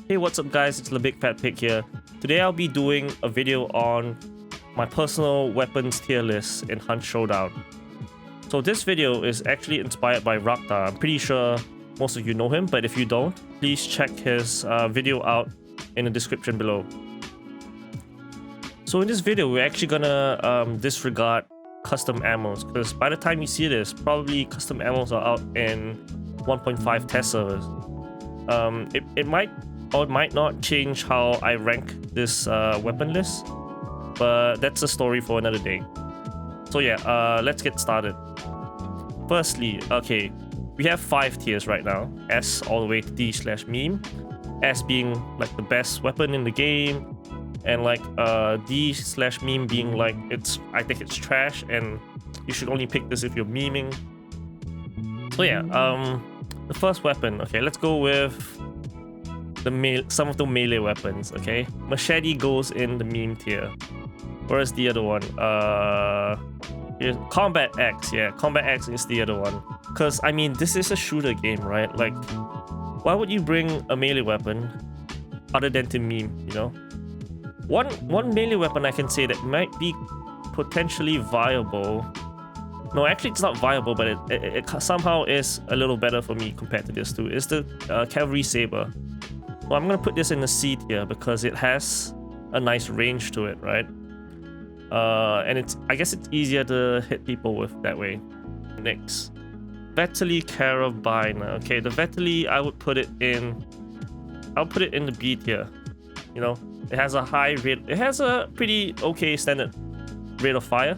Hey, what's up guys, it's the Big Fat Pig here. Today I'll be doing a video on my personal weapons tier list in Hunt Showdown. So this video is actually inspired by Rakta. I'm pretty sure most of you know him, but if you don't, please check his video out in the description below. So in this video, we're actually gonna disregard custom ammos, because by the time you see this, probably custom ammos are out in 1.5 test servers. It might or might not change how I rank this weapon list, but that's a story for another day. So yeah, let's get started. Firstly, okay, we have 5 tiers right now, S all the way to D/meme. S being like the best weapon in the game, and like D/meme being like I think it's trash and you should only pick this if you're memeing. So yeah, the first weapon, okay, let's go with some of the melee weapons. Okay, machete goes in the meme tier. Where's the other one? Here's Combat X. Yeah, Combat X is the other one. Cause I mean, this is a shooter game, right? Like, why would you bring a melee weapon other than to meme? You know, one melee weapon I can say that might be potentially viable. No, actually it's not viable, but it somehow is a little better for me compared to this too. Is the Cavalry Saber. Well, I'm gonna put this in the C tier because it has a nice range to it, right? And I guess it's easier to hit people with that way. Next, Vandal Carabiner. Okay, the Vandal I'll put it in the B tier. You know, it has a high rate. It has a pretty okay standard rate of fire.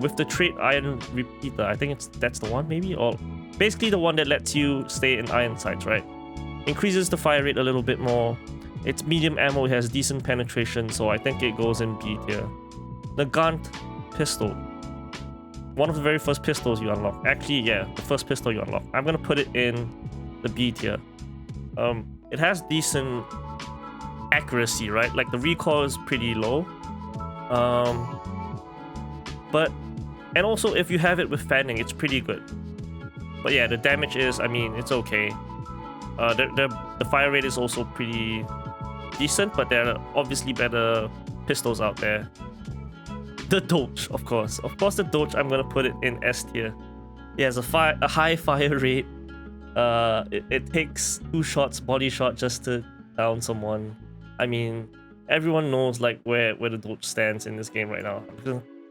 With the trait Iron Repeater, I think that's the one maybe, or basically the one that lets you stay in iron sights, right? Increases the fire rate a little bit more. It's medium ammo, it has decent penetration, so I think it goes in B tier. The Gaunt Pistol. One of the very first pistols you unlock. Actually, yeah, the first pistol you unlock. I'm gonna put it in the B tier. It has decent accuracy, right? Like the recoil is pretty low. And also if you have it with fanning, it's pretty good. But yeah, the damage is, I mean, it's okay. The fire rate is also pretty decent, but there are obviously better pistols out there. The Doge, of course. Of course, the Doge, I'm gonna put it in S tier. It has a high fire rate. It takes 2 shots, body shot, just to down someone. I mean, everyone knows like where the Doge stands in this game right now.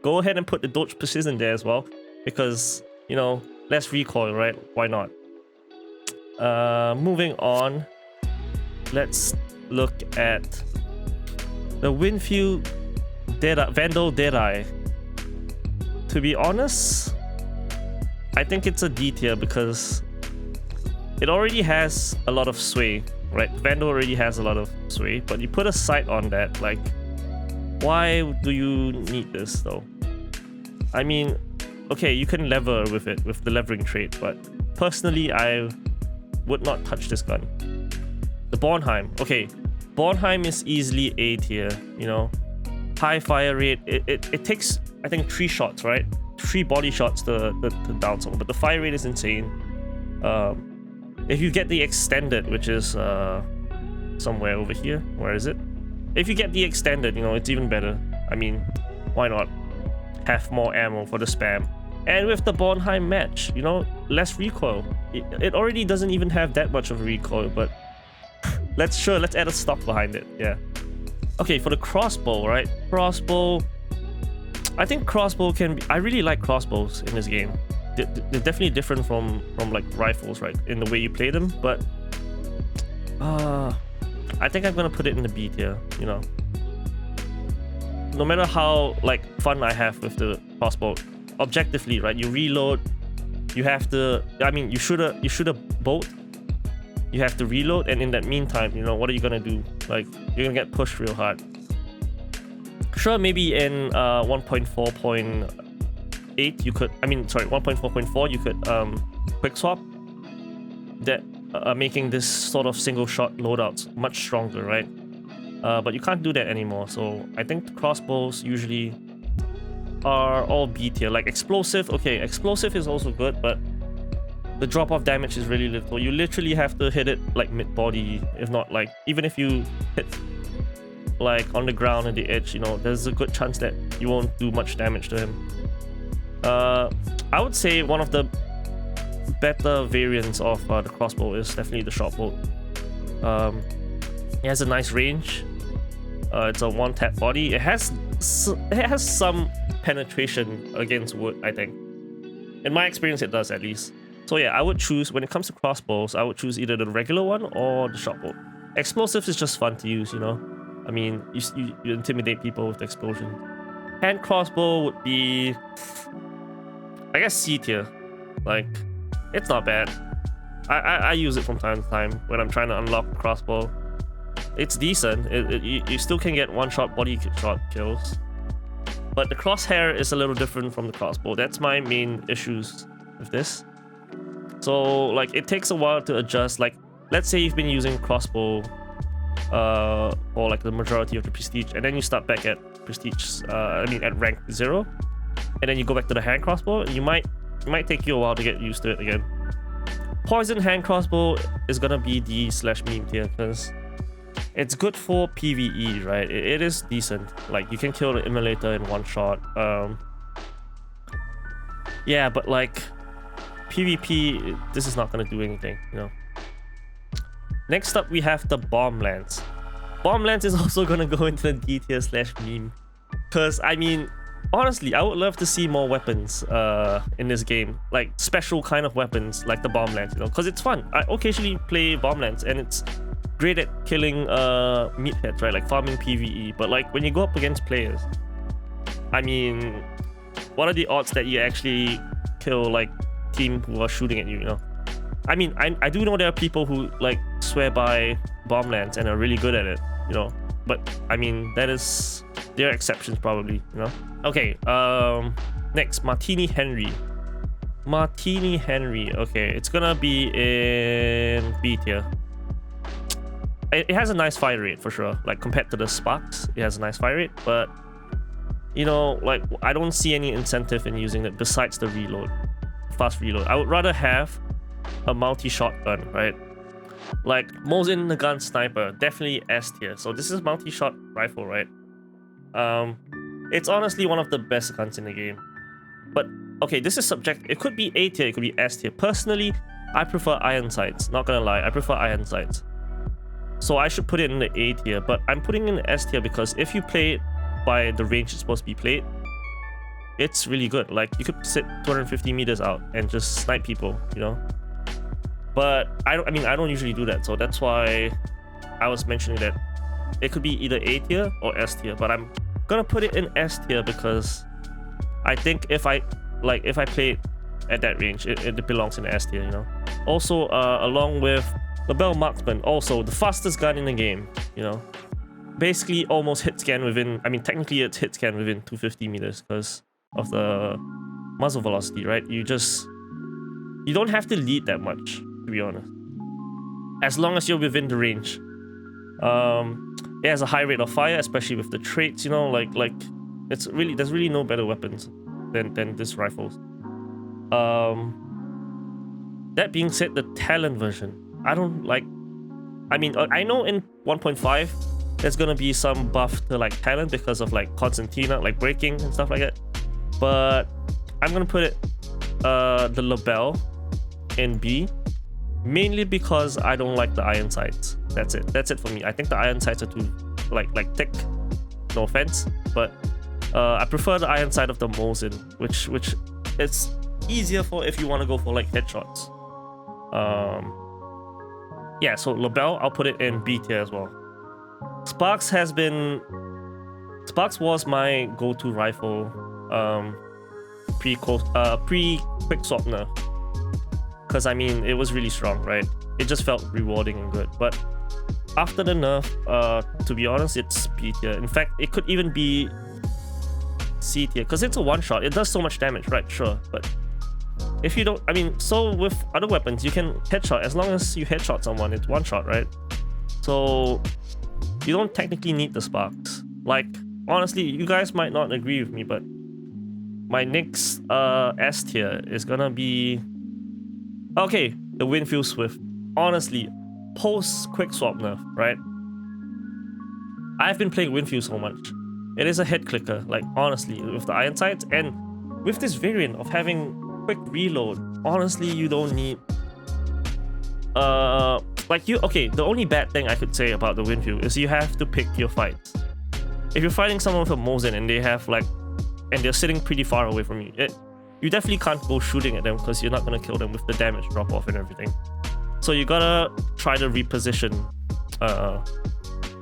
Go ahead and put the Doge Precision there as well, because, you know, less recoil, right? Why not? Moving on, let's look at the Winfield Vandal Deadeye. To be honest, I think it's a D tier because it already has a lot of sway, right? Vandal already has a lot of sway, but you put a sight on that, like, why do you need this though? I mean, okay, you can lever with it, with the levering trait, but personally, I would not touch this gun. The Bornheim. Okay, Bornheim is easily A tier, you know. High fire rate. It takes, I think, 3 shots, right? 3 body shots to down someone, but the fire rate is insane. If you get the extended, which is somewhere over here, where is it? If you get the extended, you know, it's even better. I mean, why not have more ammo for the spam? And with the Bornheim match, you know, less recoil. It already doesn't even have that much of recoil, but let's add a stock behind it. Yeah. Okay, for the crossbow, right? Crossbow. I think crossbow can be. I really like crossbows in this game. They're definitely different from like rifles, right? In the way you play them, but I think I'm gonna put it in the B tier. You know, no matter how like fun I have with the crossbow, objectively, right? You reload, you have to. I mean, you shoot a bolt, you have to reload, and in that meantime, you know, what are you gonna do? Like, you're gonna get pushed real hard. Sure, maybe in 1.4.8 you could. I mean, sorry, 1.4.4 you could quick swap. That making this sort of single shot loadouts much stronger, right? But you can't do that anymore. So I think the crossbows usually are all B tier. Like explosive, okay, explosive is also good, but the drop-off damage is really little. You literally have to hit it like mid-body, if not like, even if you hit like on the ground at the edge, you know, there's a good chance that you won't do much damage to him. I would say one of the better variants of the crossbow is definitely the short bolt. It has a nice range. It's a one-tap body. It has some penetration against wood, I think. In my experience, it does at least. So yeah, I would choose, when it comes to crossbows, I would choose either the regular one or the short bolt. Explosives is just fun to use, you know. I mean, you intimidate people with the explosion. Hand crossbow would be, I guess, C tier. Like, it's not bad. I use it from time to time when I'm trying to unlock the crossbow. It's decent. You still can get one-shot body shot kills. But the crosshair is a little different from the crossbow. That's my main issues with this. So, like, it takes a while to adjust. Like, let's say you've been using crossbow for like the majority of the prestige, and then you start back at prestige, at rank 0, and then you go back to the hand crossbow, and it might take you a while to get used to it again. Poison hand crossbow is gonna be D/meme tier because it's good for PvE, right? It is decent. Like, you can kill the immolator in one shot. Yeah, but like PvP, this is not gonna do anything, you know. Next up, we have the bomb lance. Bomb lance is also gonna go into the D tier/meme, because I mean, honestly, I would love to see more weapons in this game, like special kind of weapons like the bomb lance, you know, because it's fun. I occasionally play bomb lance and it's great at killing meatheads, right? Like farming PvE. But like when you go up against players, I mean, what are the odds that you actually kill like team who are shooting at you, you know? I mean, I do know there are people who like swear by bomb lance and are really good at it, you know, but I mean, there are exceptions probably, you know. Okay, next, Martini Henry. Okay, it's gonna be in B tier. It has a nice fire rate for sure, like compared to the Sparks, it has a nice fire rate, but you know, like, I don't see any incentive in using it besides the reload, fast reload. I would rather have a multi-shotgun, right? Like Mosin the gun sniper, definitely S tier. So this is multi-shot rifle, right? It's honestly one of the best guns in the game. But okay, this is subjective. It could be A tier, it could be S tier. Personally, I prefer iron sights. Not gonna lie, I prefer iron sights. So I should put it in the A tier, but I'm putting in the S tier because if you play it by the range it's supposed to be played, it's really good. Like, you could sit 250 meters out and just snipe people, you know. But I don't usually do that, so that's way I was mentioning that it could be either A tier or S tier, but I'm gonna put it in S tier because I think if I play it at that range, it belongs in S tier, you know. Also, along with the Bell Marksman, also the fastest gun in the game, you know. Basically almost hit scan within, technically it's hit scan within 250 meters because of the muzzle velocity, right? You don't have to lead that much, to be honest, as long as you're within the range. It has a high rate of fire, especially with the traits, you know, like there's really no better weapons than this rifles. That being said, the talent version, I don't like. I know in 1.5 there's gonna be some buff to like talent because of like Constantina, like breaking and stuff like that. But I'm gonna put it the label in B, mainly because I don't like the iron sights. That's it for me. I think the iron sights are too like thick. No offense, but I prefer the iron sight of the Mosin, which it's easier for if you want to go for like headshots. Yeah, so label, I'll put it in B tier as well. Sparks was my go-to rifle pre-quick swap nerf, because it was really strong, right? It just felt rewarding and good. But after the nerf, to be honest, it's B tier. In fact, it could even be C tier because it's a one-shot. It does so much damage, right? Sure, but if you don't, so with other weapons you can headshot. As long as you headshot someone, it's one shot, right? So you don't technically need the sparks. Like, honestly, you guys might not agree with me, but my next S tier is gonna be Okay, the Windfield Swift. Honestly, post quick swap nerf, right? I've been playing Windfield so much. It is a head clicker, like honestly, with the iron sights and with this variant of having quick reload. Honestly, you don't need okay, the only bad thing I could say about the Windfield is you have to pick your fights. If you're fighting someone with a Mosin and they have and they're sitting pretty far away from you, you definitely can't go shooting at them because you're not gonna kill them with the damage drop off and everything. So you gotta try to reposition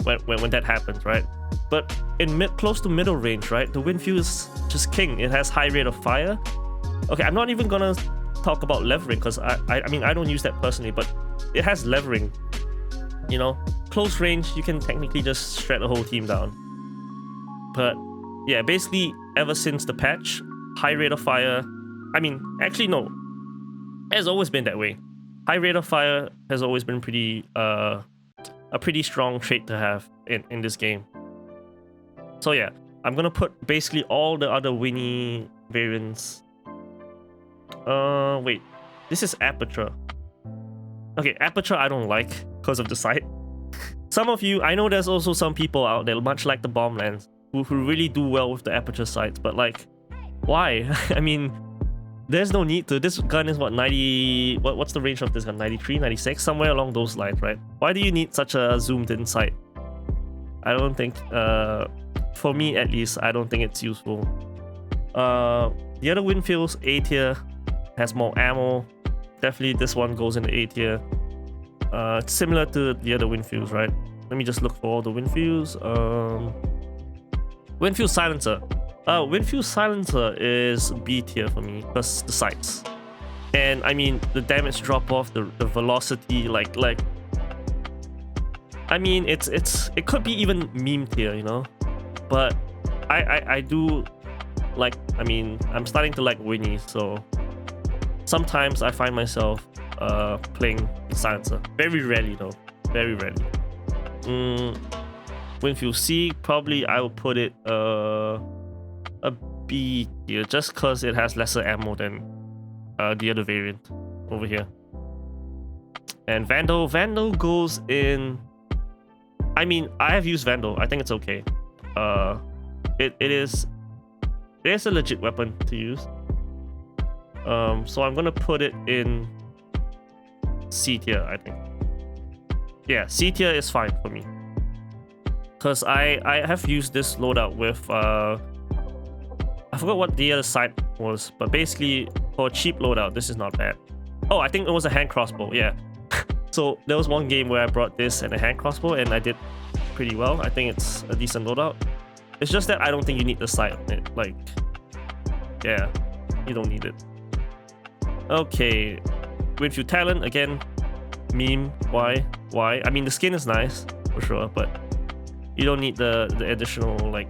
when that happens, right? But in close to middle range, right, the Windfield is just king. It has high rate of fire. Okay, I'm not even gonna talk about levering because I mean I don't use that personally, but it has levering. You know, close range you can technically just shred the whole team down. But yeah, basically ever since the patch, high rate of fire. I mean, actually no, it has always been that way. High rate of fire has always been a pretty strong trait to have in this game. So yeah, I'm gonna put basically all the other Winnie variants. Wait, this is Aperture. Okay, Aperture I don't like because of the sight. Some of you, I know there's also some people out there, much like the Bomblands, who really do well with the Aperture sights, but like, why? I mean, there's no need to. This gun is what, 90... What's the range of this gun? 93, 96? Somewhere along those lines, right? Why do you need such a zoomed in sight? I don't think, for me at least, I don't think it's useful. The other Windfields, A tier, has more ammo. Definitely this one goes in the A tier. It's similar to the other Windfields, right? Let me just look for all the Windfields. Windfield Silencer. Windfield Silencer is B tier for me because the sights. And I mean the damage drop off, the velocity, like I mean it could be even meme tier, you know? But I do like, I mean, I'm starting to like Winnie, so sometimes I find myself playing Silencer. Very rarely though. Very rarely. Windfield C, probably I would put it a B tier just because it has lesser ammo than the other variant over here. And Vandal goes in, I mean, I have used Vandal. I think it's okay. It is a legit weapon to use. So I'm gonna put it in C tier, I think. Yeah, C tier is fine for me. Because I have used this loadout with I forgot what the other side was, but basically for a cheap loadout, this is not bad. Oh, I think it was a hand crossbow, yeah. So there was one game where I brought this and a hand crossbow and I did pretty well. I think it's a decent loadout. It's just that I don't think you need the sight on it. Like, yeah, you don't need it. Okay, Windfield Talent again. Meme, why? I mean, the skin is nice for sure, but you don't need the additional like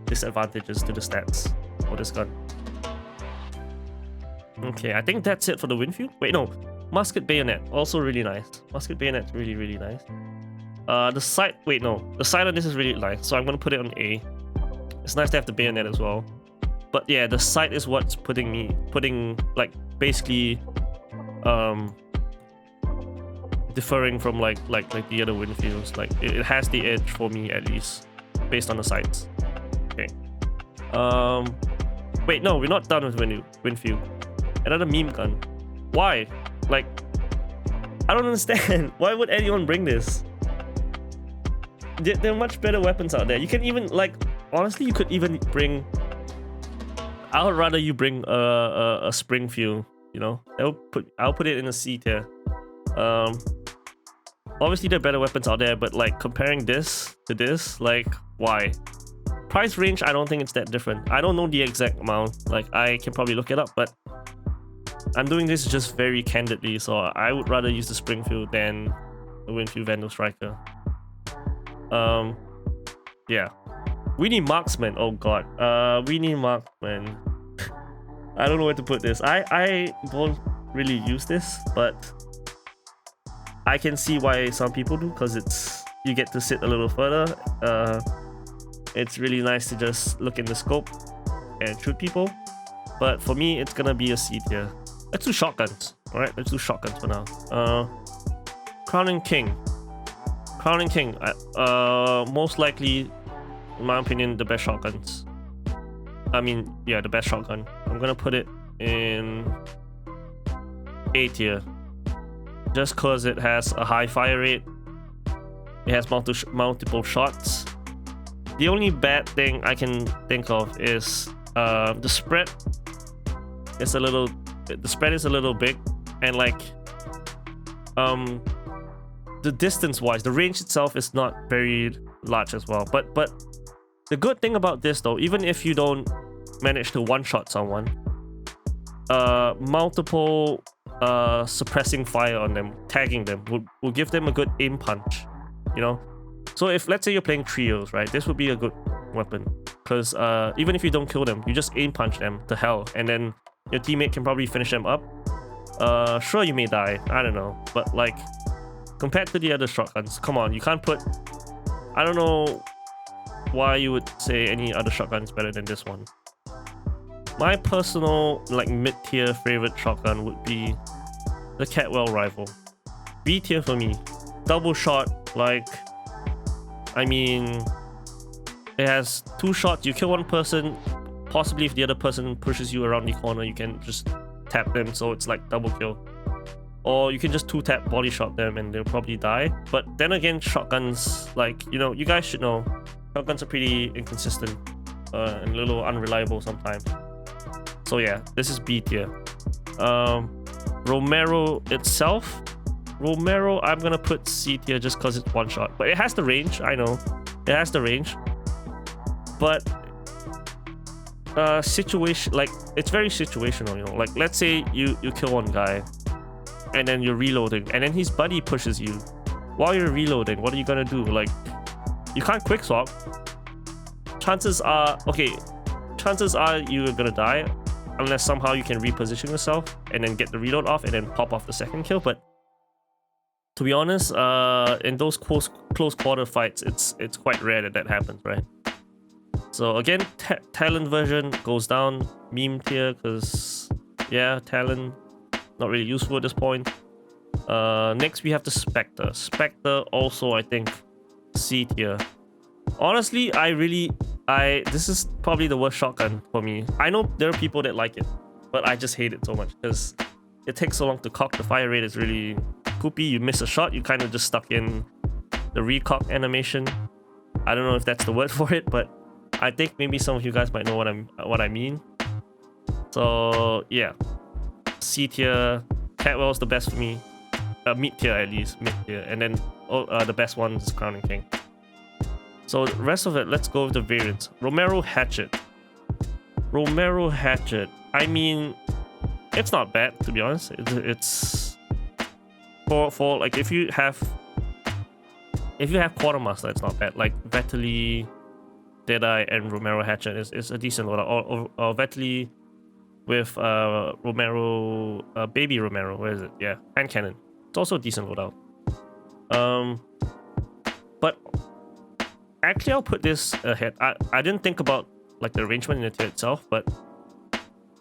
disadvantages to the stats for this gun. Okay, I think that's it for the Windfield. Wait, no, Musket Bayonet, also really nice. Musket Bayonet's really nice. The sight, wait, no, the sight on this is really nice, so I'm gonna put it on A. It's nice to have the bayonet as well. But yeah, the sight is what's putting like basically differing from like the other Windfields. Like it has the edge for me at least, based on the sights. Okay. Wait, no, we're not done with Windfield. Another meme gun. Why? Like, I don't understand. Why would anyone bring this? There are much better weapons out there. You can even, like, honestly, you could even bring... I would rather you bring a Springfield, you know? I'll put it in a C tier. Obviously, there are better weapons out there, but, like, comparing this to this, like, why? Price range, I don't think it's that different. I don't know the exact amount. Like, I can probably look it up, but I'm doing this just very candidly, so I would rather use the Springfield than the Windfield Vandal Striker. Yeah. Weenie Marksman, oh god. Weenie Marksman. I don't know where to put this. I don't really use this, but I can see why some people do, because you get to sit a little further. It's really nice to just look in the scope and shoot people. But for me, it's gonna be a C tier. Let's do shotguns. All right, let's do shotguns for now. Crowning King. Crowning King. Most likely, in my opinion, the best shotguns. I mean, yeah, the best shotgun. I'm gonna put it in A tier, just cause it has a high fire rate. It has multiple shots. The only bad thing I can think of is the spread. It's a little. The spread is a little big, and like, the distance-wise, the range itself is not very large as well. But the good thing about this though, even if you don't manage to one-shot someone, multiple suppressing fire on them, tagging them, will give them a good aim punch, you know. So if, let's say you're playing trios, right, this would be a good weapon, because even if you don't kill them, you just aim punch them to hell, and then your teammate can probably finish them up. Sure, you may die, I don't know, but like, compared to the other shotguns, come on, you can't put... I don't know why you would say any other shotgun is better than this one. My personal, like, mid-tier favorite shotgun would be the Catwell Rifle. B tier for me. Double shot, like... I mean... It has 2 shots, you kill one person, possibly if the other person pushes you around the corner, you can just tap them, so it's like double kill. Or you can just 2-tap body shot them and they'll probably die. But then again, shotguns, like, you know, you guys should know, shotguns are pretty inconsistent and a little unreliable sometimes. So yeah, this is B tier. Romero itself, I'm gonna put C tier just because it's one shot. But it has the range, I know. It has the range. But situation, like, it's very situational, you know. Like, let's say you kill one guy and then you're reloading, and then his buddy pushes you. While you're reloading, what are you gonna do? Like, you can't quick swap. Chances are you're gonna die, unless somehow you can reposition yourself and then get the reload off and then pop off the second kill. But to be honest, in those close quarter fights, it's quite rare that happens, right? So again, Talon version goes down, meme tier, because yeah, Talon not really useful at this point. Next we have the Spectre. Spectre also, I think, C tier. Honestly, this is probably the worst shotgun for me. I know there are people that like it, but I just hate it so much because it takes so long to cock. The fire rate is really poopy. You miss a shot, you kind of just stuck in the recock animation. I don't know if that's the word for it, but I think maybe some of you guys might know what I mean. So yeah, C tier. Catwell's the best for me. Mid tier at least, mid tier, and then the best one is Crowning King. So the rest of it, let's go with the variants. Romero Hatchet. Romero Hatchet. I mean, it's not bad, to be honest. It's for like, if you have Quartermaster, it's not bad. Like Vetali, Deadeye, and Romero Hatchet is a decent loadout. Or Vetali with Romero, Baby Romero. Where is it? Yeah, hand cannon. It's also a decent loadout. But actually, I'll put this ahead. I didn't think about like the arrangement in the tier itself, but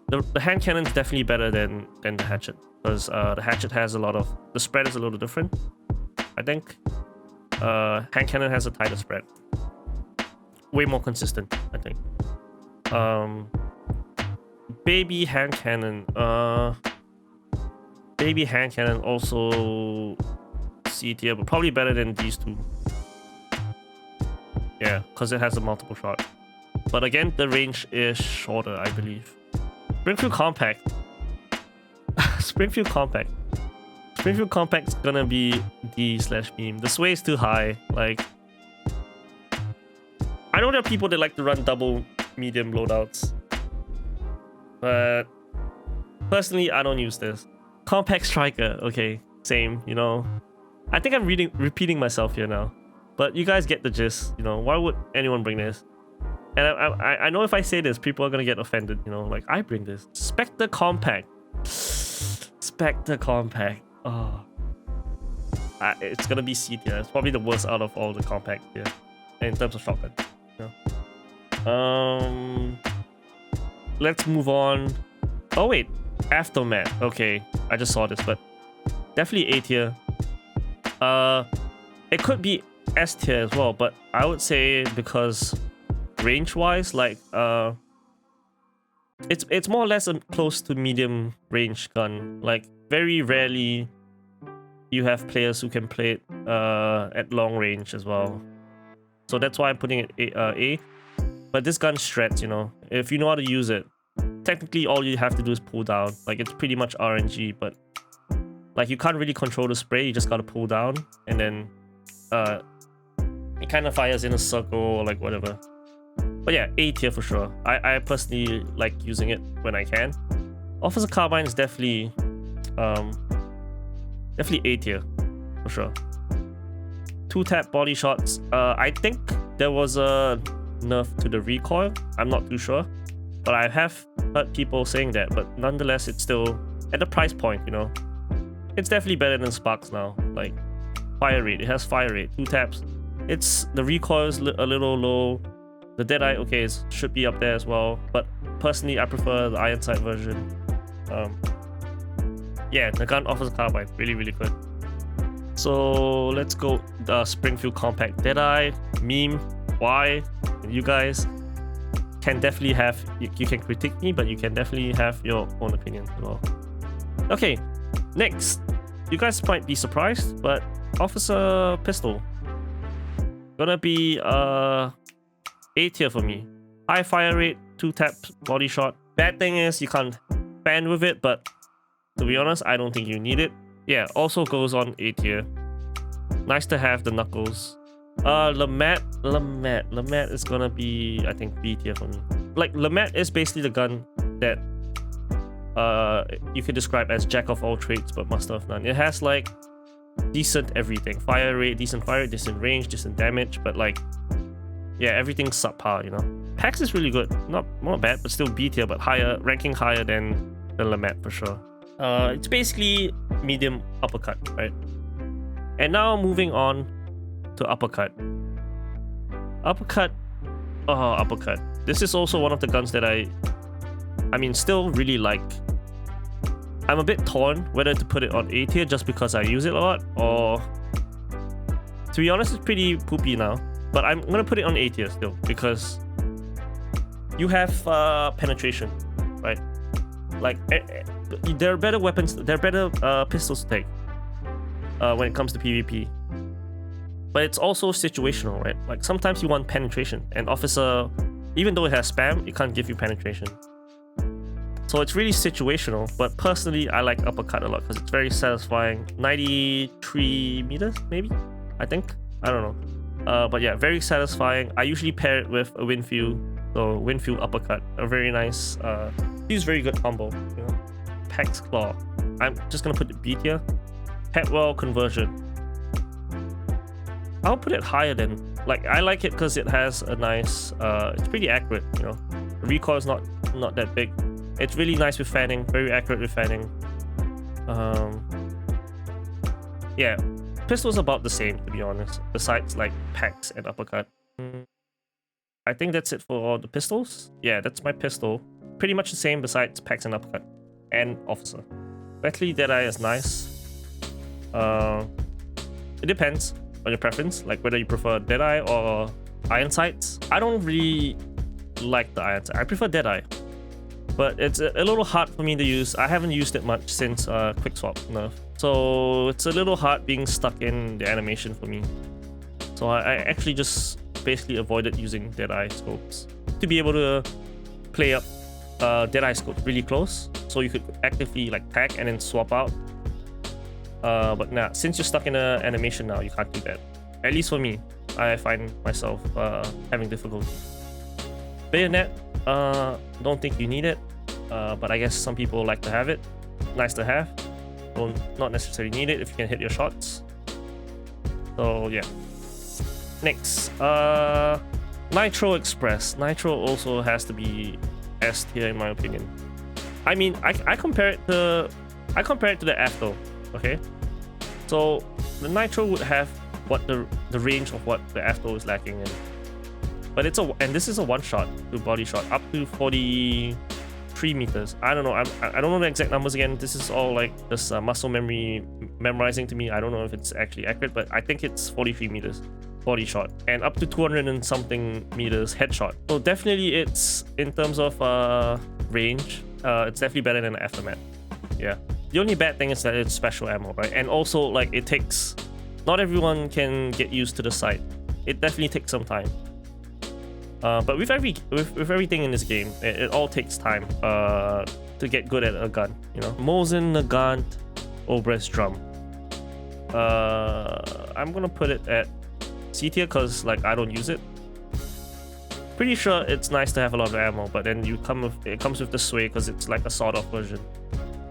the hand cannon is definitely better than the hatchet, because the hatchet has a lot of, the spread is a little different. I think hand cannon has a tighter spread, way more consistent, I think. Baby hand cannon. Baby hand cannon also C tier, but probably better than these two. Yeah, because it has a multiple shot. But again, the range is shorter, I believe. Springfield Compact. Springfield Compact's gonna be D/meme. The sway is too high. Like, I know there are people that like to run double medium loadouts, but personally, I don't use this. Compact Striker, okay, same, you know. I think I'm repeating myself here now, but you guys get the gist, you know. Why would anyone bring this? And I know if I say this, people are gonna get offended, you know, like, I bring this. Spectre Compact. Spectre Compact. Oh. It's gonna be C tier. It's probably the worst out of all the compact here in terms of shotgun. You know? Let's move on. Oh wait, Aftermath. Okay, I just saw this, but definitely A tier. It could be S tier as well, but I would say because range-wise, like it's more or less a close to medium range gun. Like very rarely you have players who can play it at long range as well. So that's why I'm putting it A. But this gun shreds, you know. If you know how to use it, technically all you have to do is pull down. Like it's pretty much RNG, but like you can't really control the spray. You just gotta pull down, and then it kind of fires in a circle or like whatever. But yeah, A tier for sure. I personally like using it when I can. Officer Carbine is definitely A tier for sure. 2-tap body shots. I think there was a nerf to the recoil. I'm not too sure, but I have heard people saying that. But nonetheless, it's still at the price point, you know. It's definitely better than Sparks now. Like fire rate, it has fire rate. 2 taps. The recoil is a little low. The Deadeye, okay, should be up there as well. But personally, I prefer the iron sight version. Yeah, the gun offers a carbine, really, really good. So let's go the Springfield Compact Deadeye meme. Why? You guys can definitely have, you can critique me, but you can definitely have your own opinion as well. Okay, next. You guys might be surprised, but Officer Pistol. Gonna be A tier for me. High fire rate, 2-tap body shot. Bad thing is you can't fan with it, but to be honest, I don't think you need it. Yeah, also goes on A tier. Nice to have the knuckles. Lamet is gonna be, I think, B tier for me. Like Lamet is basically the gun that you could describe as jack of all trades but master of none. It has like decent everything. Fire rate, decent fire rate, decent range, decent damage, but like yeah, everything's subpar, you know. Pax is really good. Not bad, but still B tier, but higher, ranking higher than the Lamet for sure. It's basically medium uppercut, right? And now moving on to uppercut. Uppercut. This is also one of the guns that I mean, still really like. I'm a bit torn whether to put it on A tier just because I use it a lot, or to be honest, it's pretty poopy now. But I'm gonna put it on A tier still because you have penetration, right? Like there are better weapons, there are better pistols to take when it comes to PvP. But it's also situational, right? Like sometimes you want penetration, and Officer, even though it has spam, it can't give you penetration. So it's really situational, but personally I like uppercut a lot because it's very satisfying. 93 meters, maybe? I think? I don't know. But yeah, very satisfying. I usually pair it with a Winfield, so Winfield uppercut, a very nice, it's very good combo, you know. Pax Claw. I'm just gonna put the B tier. Headwell conversion. I'll put it higher than, like, I like it because it has a nice, it's pretty accurate, you know. The recoil is not that big. It's really nice with fanning, very accurate with fanning. Yeah, pistol's about the same, to be honest, besides like Pax and uppercut. I think that's it for the pistols. Yeah, that's my pistol. Pretty much the same besides Pax and uppercut. And Officer. Battery Deadeye is nice. It depends on your preference, like whether you prefer Deadeye or Iron Sights. I don't really like the Iron Sight. I prefer Deadeye. But it's a little hard for me to use. I haven't used it much since Quick Swap nerf. So it's a little hard being stuck in the animation for me. So I actually just basically avoided using Deadeye scopes to be able to play up Deadeye scopes really close, so you could actively like tag and then swap out. But nah, since you're stuck in an animation now, you can't do that. At least for me, I find myself having difficulty. Bayonet, don't think you need it, but I guess some people like to have it. Nice to have. Don't not necessarily need it if you can hit your shots. So yeah. Next, Nitro Express. Nitro also has to be S tier in my opinion. I mean, I compare it to the Afto. Okay, so the Nitro would have what the range of what the Afto is lacking in. But this is a one shot to body shot up to 43 3 meters. I don't know. I don't know the exact numbers again. This is all like just muscle memory memorizing to me. I don't know if it's actually accurate, but I think it's 43 meters body shot and up to 200 and something meters headshot. So definitely it's, in terms of range, it's definitely better than the Aftermath. Yeah. The only bad thing is that it's special ammo, right? And also, like, it takes... Not everyone can get used to the sight. It definitely takes some time. But with everything in this game, it all takes time to get good at a gun, you know? Mosin, Nagant, Obres, Drum. I'm gonna put it at C tier because, like, I don't use it. Pretty sure it's nice to have a lot of ammo, but then it comes with the sway because it's like a sawed-off version.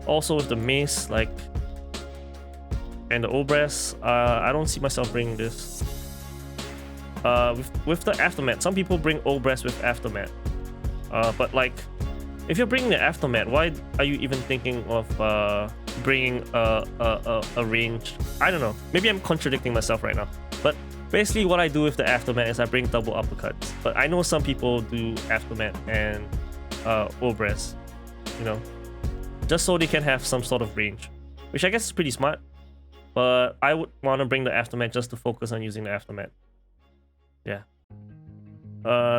Also with the mace, like, and the Obres, I don't see myself bringing this. With the Aftermath, some people bring Obres with Aftermath. But like, if you're bringing the Aftermath, why are you even thinking of bringing a range? I don't know. Maybe I'm contradicting myself right now. But basically, what I do with the Aftermath is I bring double uppercuts. But I know some people do Aftermath and Obres, you know, just so they can have some sort of range, which I guess is pretty smart. But I would want to bring the Aftermath just to focus on using the Aftermath. Yeah.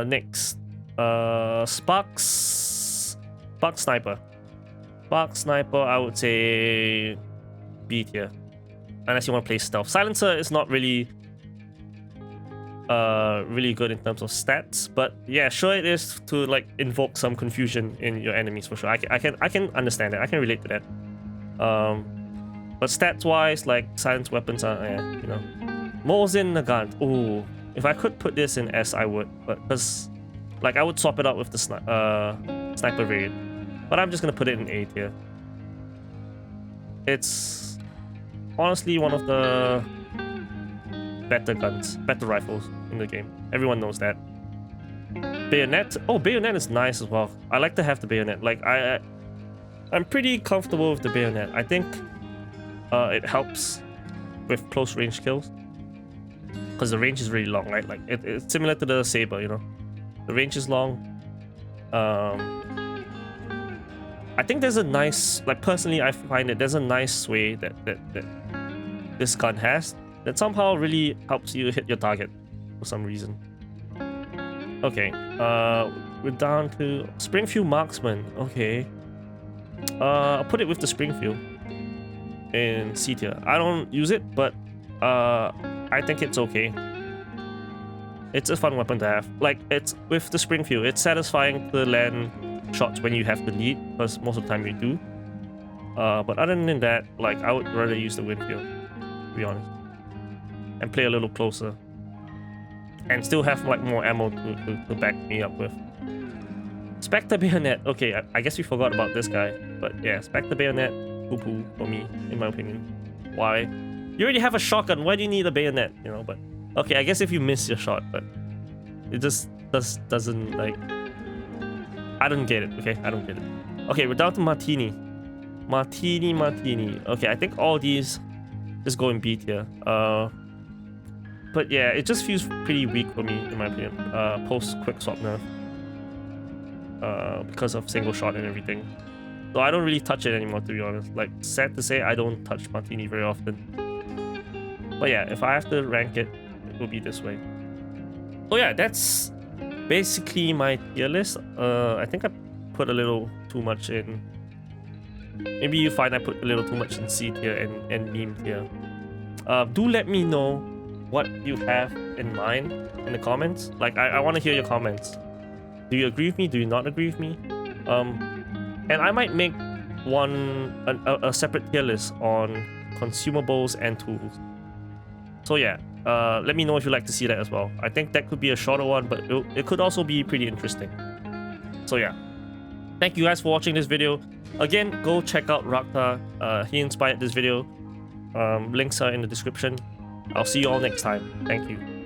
Next, Spark Sniper. Spark Sniper, I would say B tier, unless you want to play stealth. Silencer is not really really good in terms of stats, but yeah, sure it is to like invoke some confusion in your enemies for sure. I can understand that. I can relate to that. But stats wise, like silence weapons are, you know. Mosin Nagant. Ooh, if I could put this in S, I would, but because like I would swap it out with the sniper variant. But I'm just gonna put it in A tier. It's honestly one of the better guns, better rifles in the game. Everyone knows that. Bayonet. Oh, bayonet is nice as well. I like to have the bayonet. Like I'm pretty comfortable with the bayonet. I think it helps with close range kills because the range is really long, right? Like it's similar to the saber, you know. The range is long. I think there's a nice, like personally, I find that there's a nice sway that this gun has that somehow really helps you hit your target for some reason. Okay, we're down to Springfield Marksman. Okay, I'll put it with the Springfield in C tier. I don't use it, but I think it's okay. It's a fun weapon to have. Like, it's with the Springfield, it's satisfying to land shots when you have the lead, because most of the time you do. But other than that, like, I would rather use the Winfield, to be honest, and play a little closer, and still have like more ammo to back me up with. Spectre Bayonet. Okay, I guess we forgot about this guy, but yeah, Spectre Bayonet, poo-poo for me, in my opinion. Why? You already have a shotgun. Why do you need a bayonet? You know, but okay, I guess if you miss your shot, but it just doesn't like. I don't get it. Okay, I don't get it. Okay, we're down to Martini. Martini. Okay, I think all these just go in B tier. But yeah, it just feels pretty weak for me, in my opinion. Post quick swap nerf. Because of single shot and everything. So I don't really touch it anymore, to be honest. Like, sad to say, I don't touch Martini very often. But yeah, if I have to rank it, it will be this way. So yeah, that's basically my tier list. I think I put a little too much in. Maybe you find I put a little too much in C tier and meme tier. Do let me know what you have in mind in the comments. Like, I want to hear your comments. Do you agree with me? Do you not agree with me? And I might make a separate tier list on consumables and tools. So yeah, let me know if you'd like to see that as well. I think that could be a shorter one, but it could also be pretty interesting. So yeah, thank you guys for watching this video. Again, go check out Rakta. He inspired this video. Links are in the description. I'll see you all next time. Thank you.